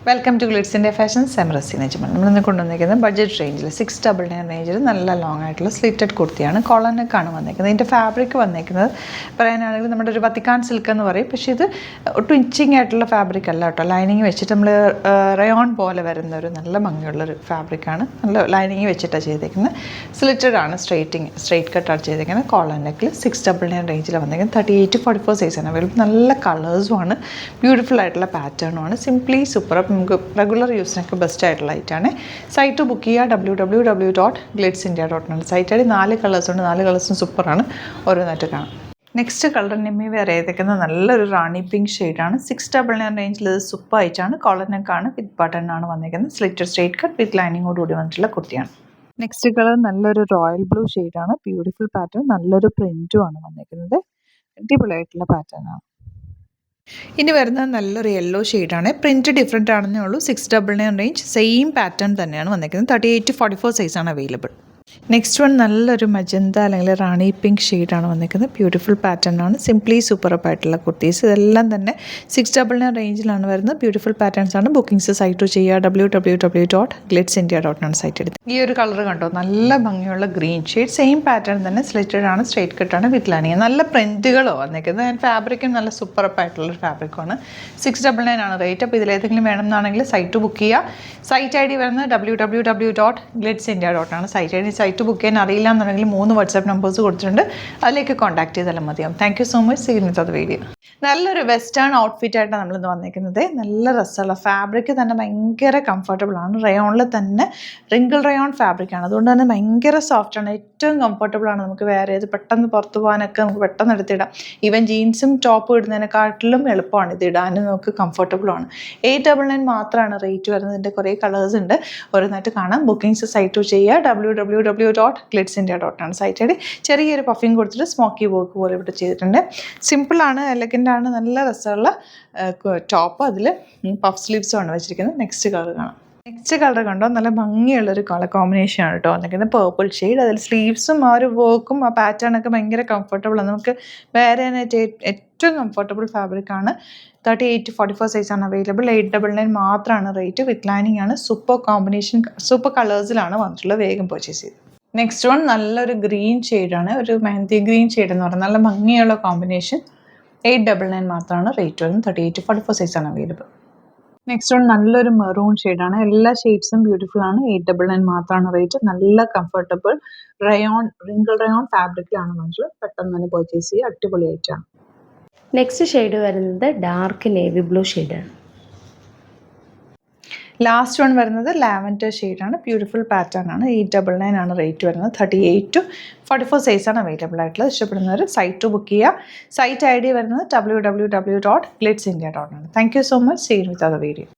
Welcome to Glitz India fashions. I am Raseena Jamal. നമ്മളിന്ന് കൊണ്ടുവന്നിരിക്കുന്നത് budget റേഞ്ചിൽ 699 റേഞ്ചിൽ നല്ല ലോങ് ആയിട്ടുള്ള സ്ലിറ്റഡ് കുർത്തിയാണ്. കോളർ നെക്കാണ് വന്നിരിക്കുന്നത്. ഇതിൻ്റെ ഫാബ്രിക് വന്നിരിക്കുന്നത് പറയാനാണെങ്കിൽ നമ്മുടെ ഒരു വത്തിക്കാൻ സിൽക്ക് എന്ന് പറയും. പക്ഷേ ഇത് ഒട്ടും ഇച്ചിങ് ആയിട്ടുള്ള ഫാബ്രിക് അല്ല കേട്ടോ. ലൈനിങ് വെച്ചിട്ട് നമ്മൾ റയോൺ പോലെ വരുന്ന ഒരു നല്ല ഭംഗിയുള്ളൊരു ഫാബ്രിക്കാണ്. നല്ല ലൈനിങ് വെച്ചിട്ടാണ് ചെയ്തേക്കുന്നത്. സ്ലിറ്റഡ് ആണ്, സ്ട്രെയിറ്റ് കട്ടാണ് ചെയ്തേക്കുന്നത്. കോളർ നെക്കിൽ 699 റേഞ്ചിൽ വന്നിരിക്കുന്നത്. 38 to 44 സൈസാണ് അവൈലബിൾ. നല്ല കളേഴ്സുമാണ്, ബ്യൂട്ടിഫുൾ ആയിട്ടുള്ള പാറ്റേണുമാണ്. Simply super. നമുക്ക് റെഗുലർ യൂസിനൊക്കെ ബെസ്റ്റ് ആയിട്ടുള്ള ഐറ്റാണ്. സൈറ്റ് ബുക്ക് ചെയ്യുക www.glitzindia.in. സൈറ്റ് ആയിട്ട് 4 കളേഴ്സുണ്ട്. 4 കളേഴ്സും സൂപ്പറാണ്. ഓരോന്നായിട്ട് കാണാം. നെക്സ്റ്റ് കളർ നിമ്മി വേറെ ചെയ്തേക്കുന്നത് നല്ലൊരു റാണി പിങ്ക് ഷെയ്ഡാണ്. 699 റേഞ്ചിൽ ഇത് സൂപ്പർ ആയിട്ടാണ്. കോളർ നെക്കാണ്, വിത്ത് ബട്ടൺ ആണ് വന്നിരിക്കുന്നത്. സ്ലിറ്റഡ് സ്ട്രെയിറ്റ് കട്ട് വിത്ത് ലൈനിങ്ങോടുകൂടി വന്നിട്ടുള്ള കുർത്തിയാണ്. നെക്സ്റ്റ് കളർ നല്ലൊരു റോയൽ ബ്ലൂ ഷെയ്ഡാണ്. ബ്യൂട്ടിഫുൾ പാറ്റേൺ, നല്ലൊരു പ്രിൻറ്റും ആണ് വന്നിരിക്കുന്നത്. അടിപൊളിയായിട്ടുള്ള പാറ്റേൺ ആണ്. ഇനി വരുന്നത് നല്ലൊരു യെല്ലോ ഷെയ്ഡാണ്. പ്രിൻറ്റ് ഡിഫറെൻ്റ് ആണെന്നേ ഉള്ളൂ. 699 റേഞ്ച്, സെയിം പാറ്റേൺ തന്നെയാണ് വന്നിരിക്കുന്നത്. 38 to 44 സൈസാണ് അവൈലബിൾ. നെക്സ്റ്റ് വൺ നല്ലൊരു മജന്ത അല്ലെങ്കിൽ റാണി പിങ്ക് ഷെയ്ഡാണ് വന്നിരിക്കുന്നത്. ബ്യൂട്ടിഫുൾ പാറ്റേൺ ആണ്. സിംപ്ലി സൂപ്പറപ്പ് ആയിട്ടുള്ള കുർത്തീസ്. ഇതെല്ലാം തന്നെ 699 റേഞ്ചിലാണ് വരുന്നത്. ബ്യൂട്ടിഫുൾ പാറ്റേൺസ് ആണ്. ബുക്കിംഗ്സ് സൈറ്റ് ചെയ്യുക www.glitzindia.in സൈറ്റ് എടുത്ത്. ഈ ഒരു കളർ കണ്ടോ, നല്ല ഭംഗിയുള്ള ഗ്രീൻ ഷെയ്ഡ്. സെയിം പാറ്റേൺ തന്നെ, സ്ലിറ്റഡ് ആണ്, സ്ട്രെയിറ്റ് കട്ടാണ്, വിത്ത് ലൈനിങ്. നല്ല പ്രിൻറ്റുകളോ വന്നിരിക്കുന്നത്. ഫാബ്രിക്കും നല്ല സൂപ്പറപ്പ് ആയിട്ടുള്ളൊരു ഫാബ്രിക്കാണ്. 699 ആണ് റേറ്റ്. അപ്പോൾ ഇതിലേതെങ്കിലും വേണമെന്നാണെങ്കിൽ സൈറ്റ് ബുക്ക് ചെയ്യുക. സൈറ്റ് ഐ ഡി വരുന്നത് www.glitzindia.in. സൈറ്റ് ഐ ഡി സൈറ്റ് ബുക്ക് ചെയ്യാൻ അറിയില്ല എന്നുണ്ടെങ്കിൽ 3 വാട്സാപ്പ് നമ്പേഴ്സ് കൊടുത്തിട്ടുണ്ട്. അതിലേക്ക് കോൺടാക്ട് ചെയ്താലും മതിയാവും. Thank you so much. See you in the video. നല്ലൊരു വെസ്റ്റേൺ ഔട്ട്ഫിറ്റ് ആയിട്ടാണ് നമ്മളിന്ന് വന്നിരിക്കുന്നത്. നല്ല രസമുള്ള ഫാബ്രിക് തന്നെ, ഭയങ്കര കംഫർട്ടബിൾ ആണ്. റയോണിൽ തന്നെ റിങ്കിൾ റയോൺ ഫാബ്രിക്കാണ്. അതുകൊണ്ട് തന്നെ ഭയങ്കര സോഫ്റ്റ് ആണ്. ഏറ്റവും കംഫർട്ടബിൾ ആണ്. നമുക്ക് വേറെ ഏത് പെട്ടെന്ന് പുറത്ത് പോകാനൊക്കെ നമുക്ക് പെട്ടെന്ന് എടുത്തിടാം. ഈവൻ ജീൻസും ടോപ്പും ഇടുന്നതിനെക്കാട്ടിലും എളുപ്പമാണ് ഇത് ഇടാനും. നമുക്ക് കംഫർട്ടബിൾ ആണ്. 899 മാത്രമാണ് റേറ്റ് വരുന്നത്. ഇതിൻ്റെ കുറേ കളേഴ്സ് ഉണ്ട്. ഓരോന്നായിട്ട് കാണാം. ബുക്കിംഗ്സ് സൈറ്റ് ചെയ്യുക www.glitzindia.in സൈറ്റ് ഐ ഡി. ചെറിയൊരു പഫിങ് കൊടുത്തിട്ട് സ്മോക്കി വർക്ക് പോലെ ഇവിടെ ചെയ്തിട്ടുണ്ട്. സിമ്പിളാണ്, എലഗൻ്റ് ആണ്. നല്ല രസമുള്ള ടോപ്പ്, അതിൽ പഫ് സ്ലീവ്സും ആണ് വെച്ചിരിക്കുന്നത്. നെക്സ്റ്റ് കളർ കാണാം. നെക്സ്റ്റ് കളർ കണ്ടോ, നല്ല ഭംഗിയുള്ളൊരു കളർ കോമ്പിനേഷൻ ആണ് കേട്ടോ വന്നിരിക്കുന്നത്. Purple shade. അതിൽ സ്ലീവ്സും ആ ഒരു വർക്കും ആ പാറ്റേണൊക്കെ ഭയങ്കര കംഫർട്ടബിൾ ആണ്. നമുക്ക് വേറെ ഏറ്റവും കംഫർട്ടബിൾ ഫാബ്രിക്കാണ്. 38 to 44 സൈസാണ് അവൈലബിൾ. 899 മാത്രമാണ് റേറ്റ്. വിത്ത് ലൈനിങ് ആണ്. സൂപ്പർ കോമ്പിനേഷൻ, സൂപ്പർ കളേഴ്സിലാണ് വന്നിട്ടുള്ളത്. വേഗം പർച്ചേസ് ചെയ്ത്. നെക്സ്റ്റ് വൺ നല്ലൊരു ഗ്രീൻ ഷെയ്ഡാണ്. ഒരു മെഹന്തി ഗ്രീൻ ഷെയ്ഡ് എന്ന് പറയുന്നത്. നല്ല ഭംഗിയുള്ള കോമ്പിനേഷൻ. 899 മാത്രമാണ് റേറ്റ് വരുന്നത്. 38 to 44 സൈസാണ് അവൈലബിൾ. നെക്സ്റ്റ് വൺ നല്ലൊരു മെറൂൺ ഷെയ്ഡാണ്. എല്ലാ ഷെയ്ഡ്സും ബ്യൂട്ടിഫുൾ ആണ്. 899 മാത്രമാണ് റേറ്റ്. നല്ല കംഫർട്ടബിൾ റയോൺ, റിങ്കിൾ റയോൺ ഫാബ്രിക്കിലാണ് വന്നിട്ടുള്ളത്. പെട്ടെന്ന് തന്നെ പർച്ചേസ് ചെയ്യുക. അടിപൊളിയായിട്ടാണ്. നെക്സ്റ്റ് ഷെയ്ഡ് വരുന്നത് ഡാർക്ക് നേവി ബ്ലൂ ഷെയ്ഡാണ്. ലാസ്റ്റ് വൺ വരുന്നത് ലാവൻഡർ ഷെയ്ഡാണ്. ബ്യൂട്ടിഫുൾ പാറ്റേൺ ആണ്. 899 ആണ് റേറ്റ് വരുന്നത്. 38 to 44 സൈസാണ് അവൈലബിൾ ആയിട്ടുള്ളത്. ഇഷ്ടപ്പെടുന്നവർ സൈറ്റ് ബുക്ക് ചെയ്യുക. സൈറ്റ് ഐ ഡി വരുന്നത് www.glitzindia.in. Thank you so much. See you with the video.